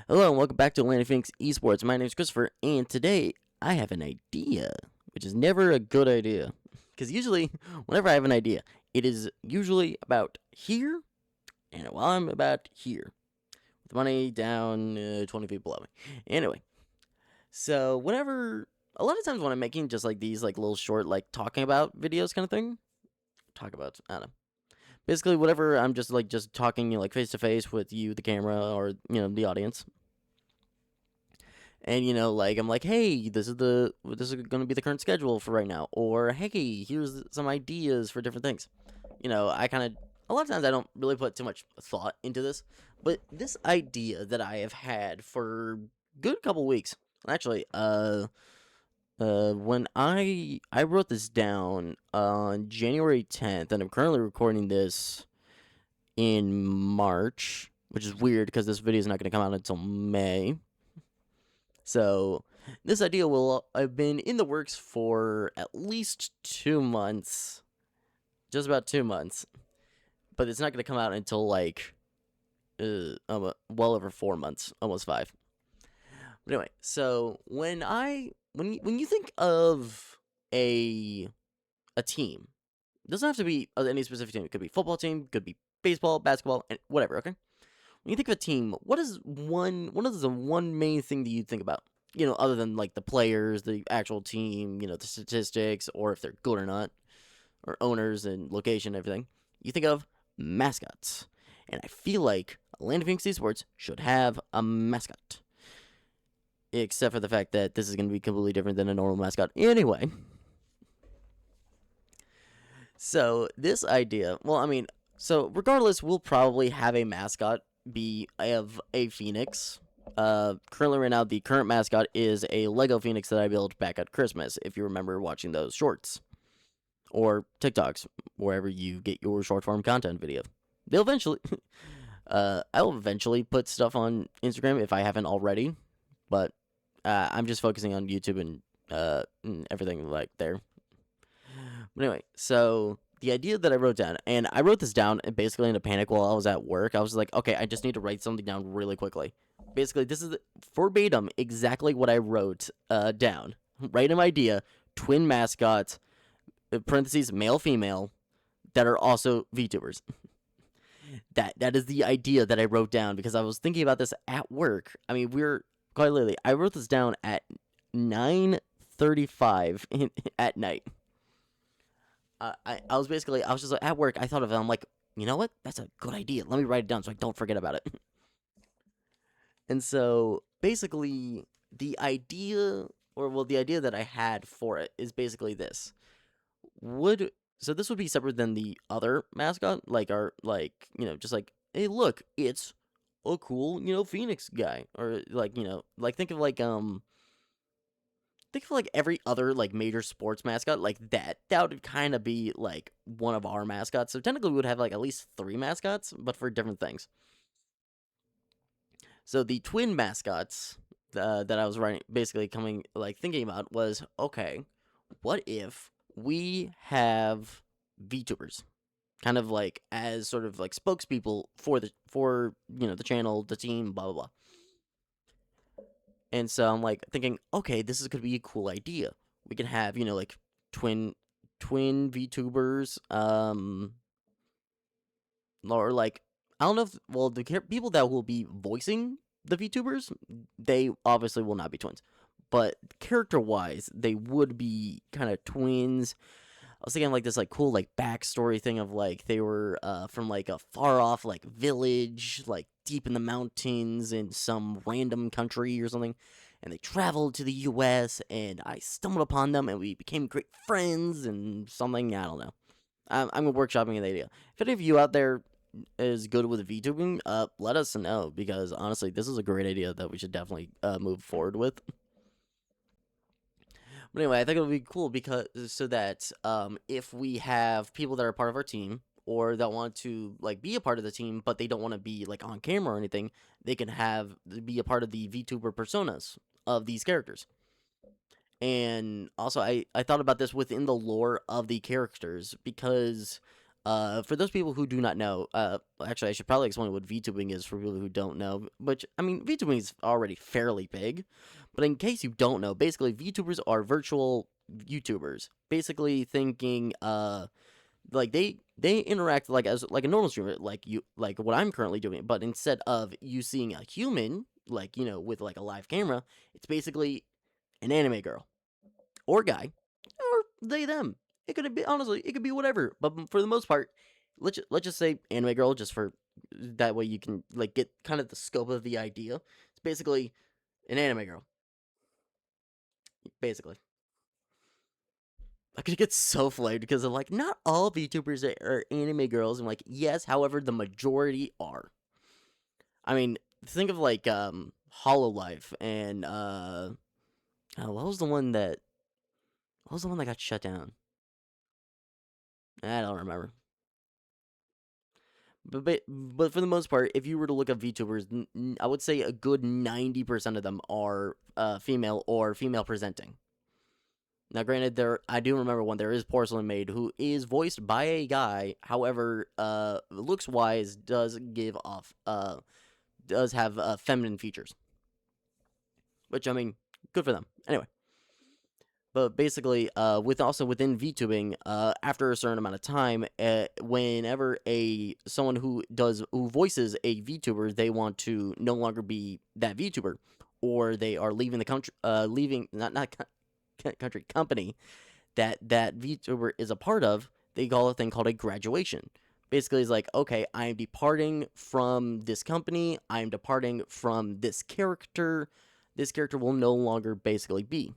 Hello and welcome back to AtlantaPhoenixEsports. My name is Christopher, and today I have an idea, which is never a good idea. Because usually, whenever I have an idea, it is usually about here, and while I'm about here, with money down 20 feet below me. Anyway, so a lot of times when I'm making just like these like little short like talking about videos kind of thing, I don't know. Basically, whatever I'm just talking like face to face with you, the camera, or the audience. And like I'm like, hey, this is going to be the current schedule for right now, or hey, here's some ideas for different things. I kind of a lot of times I don't really put too much thought into this, but this idea that I have had for a good couple weeks, actually, when I wrote this down on January 10th, and I'm currently recording this in March, which is weird because this video is not going to come out until May. So this idea will have been in the works for at least 2 months, just about 2 months, but it's not going to come out until like well over 4 months, almost 5. But anyway, so when you think of a team, it doesn't have to be any specific team. It could be football team, could be baseball, basketball, and whatever. Okay. When you think of a team, what is the one main thing that you think about? Other than like the players, the actual team, the statistics, or if they're good or not, or owners and location, everything. You think of mascots. And I feel like Atlanta Phoenix Esports should have a mascot. Except for the fact that this is going to be completely different than a normal mascot anyway. So, this idea, so regardless, we'll probably have a mascot be of a phoenix. Currently right now, the current mascot is a Lego Phoenix that I built back at Christmas, if you remember watching those shorts. Or TikToks, wherever you get your short form content video. They'll eventually, I will eventually put stuff on Instagram if I haven't already, but I'm just focusing on YouTube and everything like there. But anyway, so the idea that I wrote down, and I wrote this down basically in a panic while I was at work. I was like, okay, I just need to write something down really quickly. Basically, this is verbatim exactly what I wrote down. Random idea, twin mascots, parentheses, male, female, that are also VTubers. That is the idea that I wrote down because I was thinking about this at work. I mean, quite literally, I wrote this down at 9:35 at night. I was just like, at work. I thought of it. I'm like, you know what? That's a good idea. Let me write it down so I don't forget about it. And so basically, the idea that I had for it is basically this. So this would be separate than the other mascot, just like, hey, look, it's a cool, Phoenix guy, or think of every other like major sports mascot like that. That would kind of be like one of our mascots. So technically, we would have like at least 3 mascots, but for different things. So the twin mascots that I was thinking about was, okay, what if we have VTubers, kind of like as sort of like spokespeople for the channel, the team, blah blah blah. And so I'm like thinking, okay, this is gonna be a cool idea. We can have like twin VTubers, or like I don't know if the people that will be voicing the VTubers, they obviously will not be twins, but character wise, they would be kind of twins. I was thinking like this like cool like backstory thing of like they were from like a far off like village like deep in the mountains in some random country or something, and they traveled to the U.S. and I stumbled upon them and we became great friends and something. I don't know. I'm workshopping the idea. If any of you out there is good with VTubing, let us know because honestly, this is a great idea that we should definitely move forward with. But anyway, I think it'll be cool because so that if we have people that are part of our team or that want to like be a part of the team, but they don't want to be like on camera or anything, they can be a part of the VTuber personas of these characters. And also, I thought about this within the lore of the characters because For those people who do not know, actually, I should probably explain what VTubing is for people who don't know. But I mean, VTubing is already fairly big, but in case you don't know, basically, VTubers are virtual YouTubers. Basically, thinking, like they interact like as like a normal streamer, like what I'm currently doing. But instead of you seeing a human, like with like a live camera, it's basically an anime girl or guy or they them. It could be honestly, it could be whatever. But for the most part, let's just say anime girl, just for that way you can like get kind of the scope of the idea. It's basically an anime girl, basically. I could get so flamed because I'm like, not all VTubers are anime girls. I'm like, yes, however, the majority are. I mean, think of like Hololive and what was the one that got shut down? I don't remember. But for the most part, if you were to look at VTubers, I would say a good 90% of them are female or female presenting. Now, granted, I do remember one. There is Porcelain Maid, who is voiced by a guy. However, looks wise, does have feminine features, which I mean, good for them. Anyway, but basically, within VTubing, after a certain amount of time, whenever someone who voices a VTuber, they want to no longer be that VTuber, or they are leaving the country, leaving not country company that VTuber is a part of, they call a thing called a graduation. Basically, it's like, okay, I am departing from this company. I am departing from this character. This character will no longer basically be.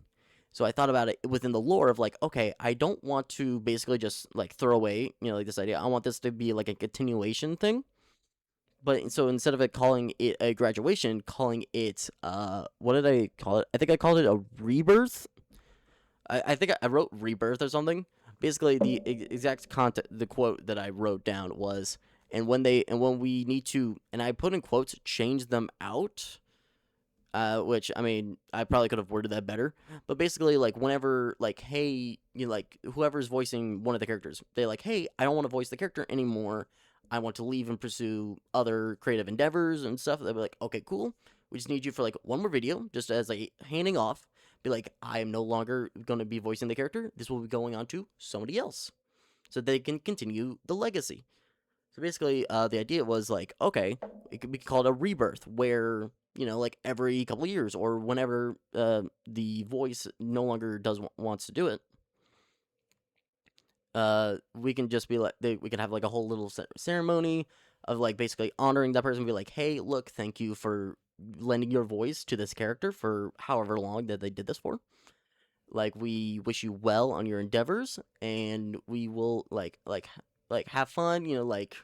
So I thought about it within the lore of like, okay, I don't want to basically just like throw away, like this idea. I want this to be like a continuation thing. But so instead of calling it a graduation, calling it what did I call it? I think I called it a rebirth. I think I wrote rebirth or something. Basically, the exact content, the quote that I wrote down was, and when we need to, and I put in quotes, change them out. Which I mean, I probably could have worded that better. But basically, like whenever, like, hey, like whoever's voicing one of the characters, they like, hey, I don't want to voice the character anymore. I want to leave and pursue other creative endeavors and stuff. They'll be like, okay, cool. We just need you for like one more video, just as a handing off. Be like, I am no longer going to be voicing the character. This will be going on to somebody else, so they can continue the legacy. So basically, the idea was like, okay, it could be called a rebirth, where like every couple of years or whenever the voice no longer wants to do it, we can just be like, we can have like a whole little ceremony of like basically honoring that person. Be like, hey, look, thank you for lending your voice to this character for however long that they did this for. Like, we wish you well on your endeavors, and we will like have fun. Like,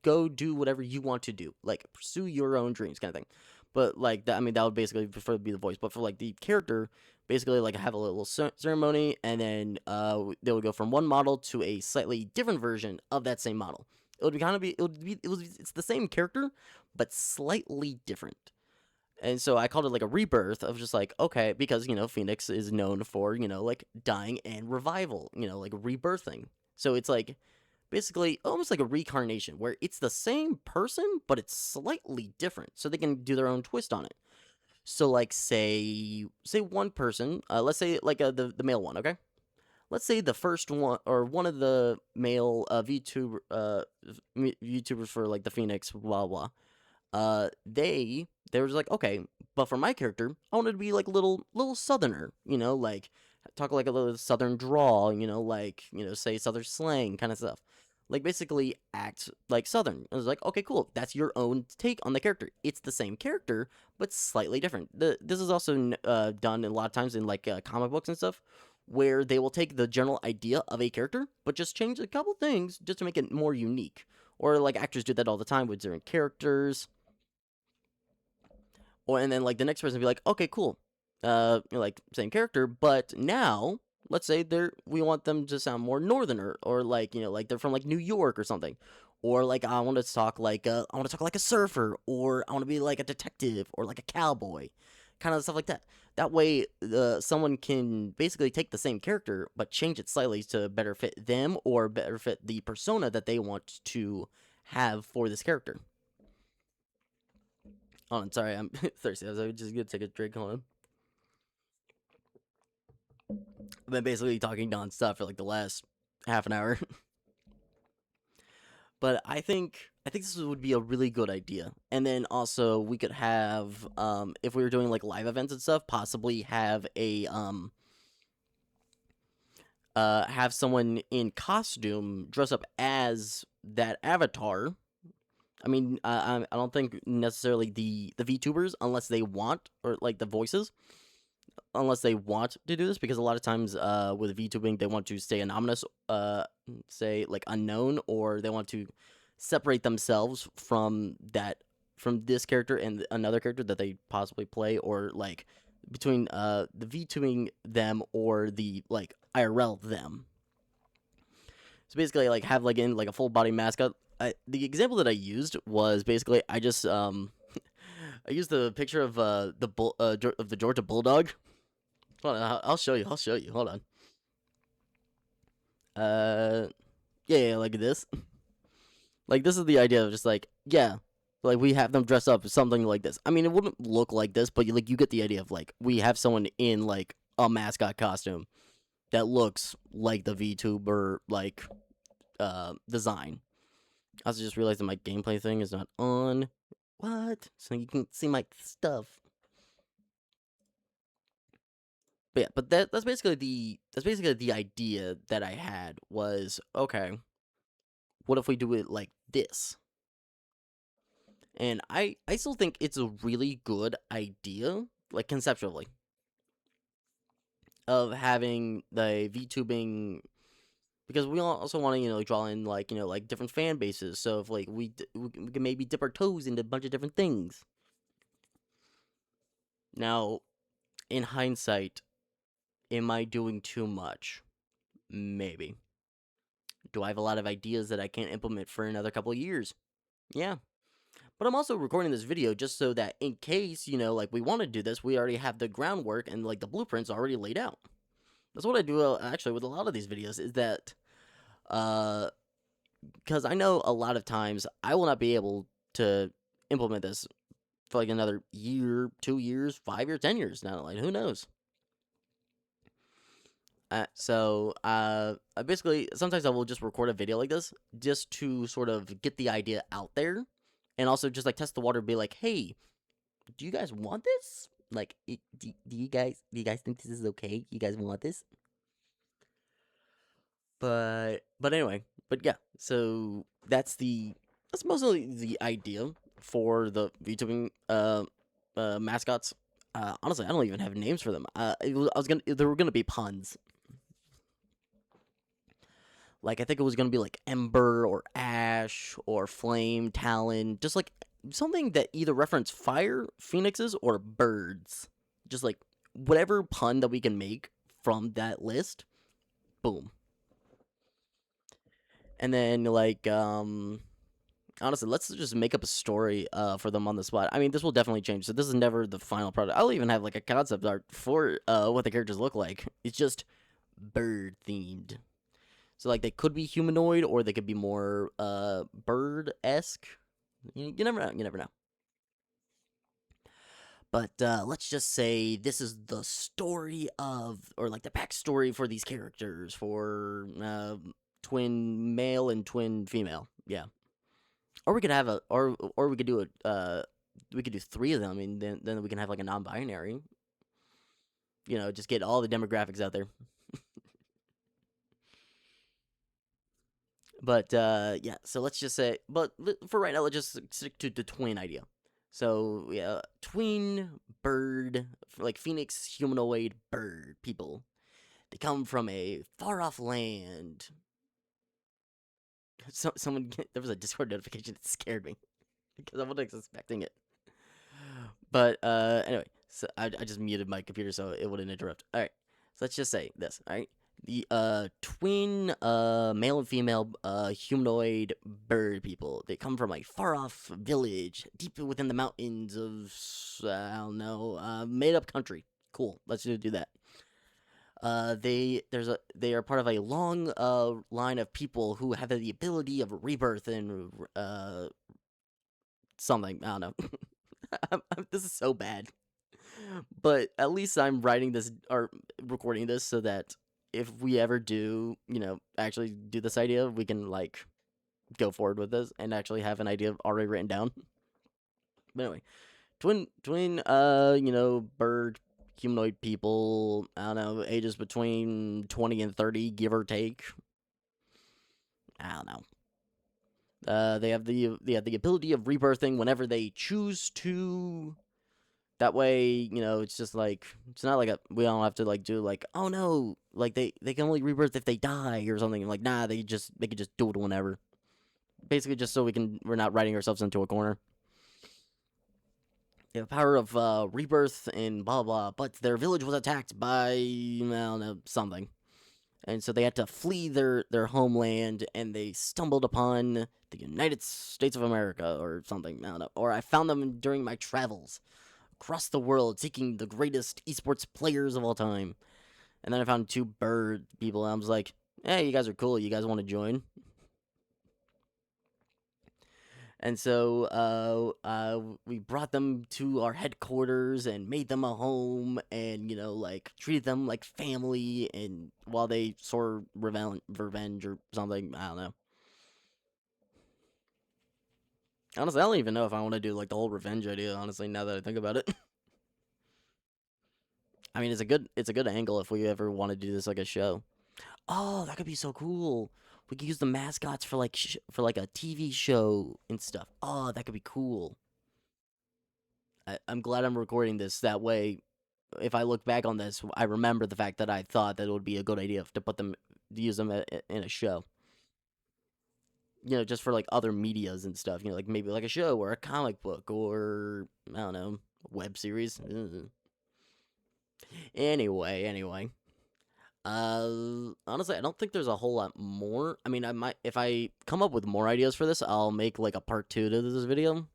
go do whatever you want to do. Like, pursue your own dreams, kind of thing. But like that, I mean, that would basically prefer to be the voice. But for like the character, basically like have a little ceremony, and then they would go from one model to a slightly different version of that same model. It would it's the same character, but slightly different. And so I called it like a rebirth of just like, okay, because, Phoenix is known for, like dying and revival, like rebirthing. So it's like basically almost like a reincarnation where it's the same person, but it's slightly different. So they can do their own twist on it. So like say one person, let's say like the male one, okay? Let's say the first one or one of the male YouTubers for like the Phoenix, blah blah. They were just like, okay, but for my character, I wanted to be like a little southerner, like talk like a little southern drawl, like say southern slang kind of stuff, like basically act like southern. I was like, okay, cool, that's your own take on the character. It's the same character, but slightly different. This is also done a lot of times in like comic books and stuff, where they will take the general idea of a character, but just change a couple things just to make it more unique. Or like actors do that all the time with different characters. And then like the next person be like, okay, cool, like same character, but now let's say we want them to sound more northerner, or like like they're from like New York or something, or like I want to talk like a surfer, or I want to be like a detective or like a cowboy, kind of stuff like that. That way, someone can basically take the same character but change it slightly to better fit them or better fit the persona that they want to have for this character. Hold on, sorry, I'm thirsty. I was just gonna take a drink. Hold on. I've been basically talking nonstop for like the last half an hour. But I think this would be a really good idea. And then also we could have if we were doing like live events and stuff, possibly have someone in costume dress up as that avatar. I mean, I don't think necessarily the VTubers unless they want, or like the voices, unless they want to do this, because a lot of times with VTubing they want to stay anonymous, say like unknown, or they want to separate themselves from this character and another character that they possibly play, or like between the VTubing them or the like IRL them. So basically, like have like in like a full body mascot. The example that I used was basically I just I used the picture of of the Georgia Bulldog. Hold on, I'll show you. I'll show you. Hold on. Yeah, like this. Like this is the idea of just like, yeah, like we have them dress up something like this. I mean, it wouldn't look like this, but like you get the idea of like we have someone in like a mascot costume that looks like the VTuber like design. I also just realized that my gameplay thing is not on. What? So you can see my stuff. But yeah, but that's basically the idea that I had was, okay, what if we do it like this? And I still think it's a really good idea, like conceptually, of having the VTubing, because we also want to draw in like like different fan bases. So if like we can maybe dip our toes into a bunch of different things. Now, in hindsight, am I doing too much? Maybe. Do I have a lot of ideas that I can't implement for another couple of years? Yeah. But I'm also recording this video just so that in case, like we want to do this, we already have the groundwork and like the blueprints already laid out. That's what I do actually with a lot of these videos, is that because I know a lot of times I will not be able to implement this for like another year, 2 years, 5 years, 10 years now. Like who knows? So I basically sometimes I will just record a video like this just to sort of get the idea out there, and also just like test the water, be like, hey, do you guys want this? Like, do you guys think this is okay? You guys want this? But anyway, but yeah. So that's mostly the idea for the VTubing mascots. Honestly, I don't even have names for them. There were gonna be puns. Like I think it was gonna be like Ember or Ash or Flame, Talon, just like something that either reference fire, phoenixes, or birds. Just like whatever pun that we can make from that list. Boom. And then like honestly, let's just make up a story for them on the spot. I mean, this will definitely change. So this is never the final product. I'll even have like a concept art for what the characters look like. It's just bird themed. So like they could be humanoid or they could be more bird-esque. You never know. You never know. But let's just say this is the story of, or like the backstory for these characters, for twin male and twin female. Yeah. Or we could have or we could do we could do three of them, and then we can have like a non-binary. Just get all the demographics out there. But yeah, so let's just say, but for right now, let's just stick to the twin idea. So yeah, twin bird, like phoenix humanoid bird people. They come from a far off land. There was a Discord notification that scared me because I wasn't expecting it. But anyway, so I just muted my computer so it wouldn't interrupt. All right, so let's just say this. All right, The twin male and female humanoid bird people. They come from a far off village deep within the mountains of I don't know, made up country. Cool. Let's do that. They are part of a long line of people who have the ability of rebirth and something. I don't know. This is so bad. But at least I'm writing this or recording this so that if we ever do, actually do this idea, we can like go forward with this and actually have an idea already written down. But anyway, twin bird humanoid people, I don't know, ages between 20 and 30, give or take. I don't know. They have the ability of rebirthing whenever they choose to. That way, it's just like, it's not like we don't have to like do like, oh no, like they can only rebirth if they die or something. Like, nah, they can just do it whenever. Basically, just so we're not writing ourselves into a corner. They have power of rebirth and blah blah, but their village was attacked by I don't know, something, and so they had to flee their homeland, and they stumbled upon the United States of America or something. I don't know. Or I found them during my travels across the world, seeking the greatest esports players of all time. And then I found two bird people, and I was like, hey, you guys are cool. You guys want to join? And so we brought them to our headquarters and made them a home and, like, treated them like family and while they sought revenge or something. I don't know. Honestly, I don't even know if I want to do, like, the whole revenge idea, honestly, now that I think about it. I mean, it's a good angle if we ever want to do this like a show. Oh, that could be so cool. We could use the mascots for like for like a TV show and stuff. Oh, that could be cool. I'm glad I'm recording this. That way, if I look back on this, I remember the fact that I thought that it would be a good idea to use them in a show. Just for like other medias and stuff. Like maybe like a show or a comic book or I don't know, web series. Ugh. Anyway. Honestly, I don't think there's a whole lot more. I mean, I might, if I come up with more ideas for this, I'll make like a part 2 to this video.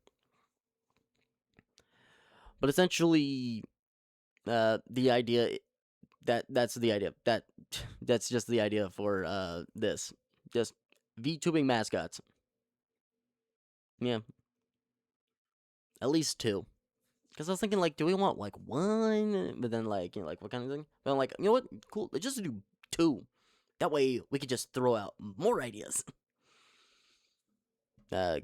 But essentially, the idea that's the idea that's just the idea for this, just VTubing mascots. Yeah, at least 2. Because I was thinking, like, do we want like 1? But then, like, like what kind of thing? But I'm like, you know what? Cool. Let's just do 2. That way, we could just throw out more ideas. Uh,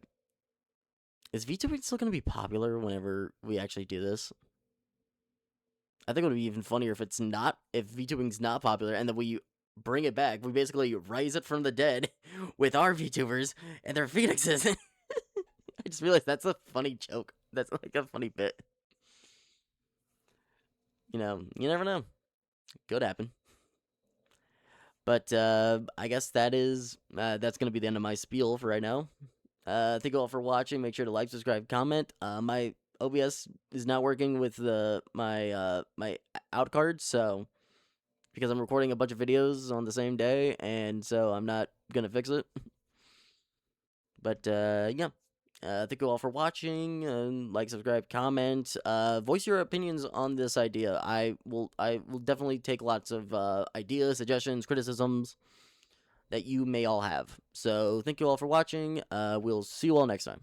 Is VTubing still going to be popular whenever we actually do this? I think it would be even funnier if it's not, if VTubing's not popular, and then we bring it back. We basically rise it from the dead with our VTubers and their Phoenixes. I just realized that's a funny joke. That's like a funny bit. You never know. Could happen. But I guess that's gonna be the end of my spiel for right now. Thank you all for watching. Make sure to like, subscribe, comment. My OBS is not working with my out card, so because I'm recording a bunch of videos on the same day, and so I'm not gonna fix it. But yeah. Thank you all for watching. Like, subscribe, comment. Voice your opinions on this idea. I will definitely take lots of ideas, suggestions, criticisms that you may all have. So thank you all for watching. We'll see you all next time.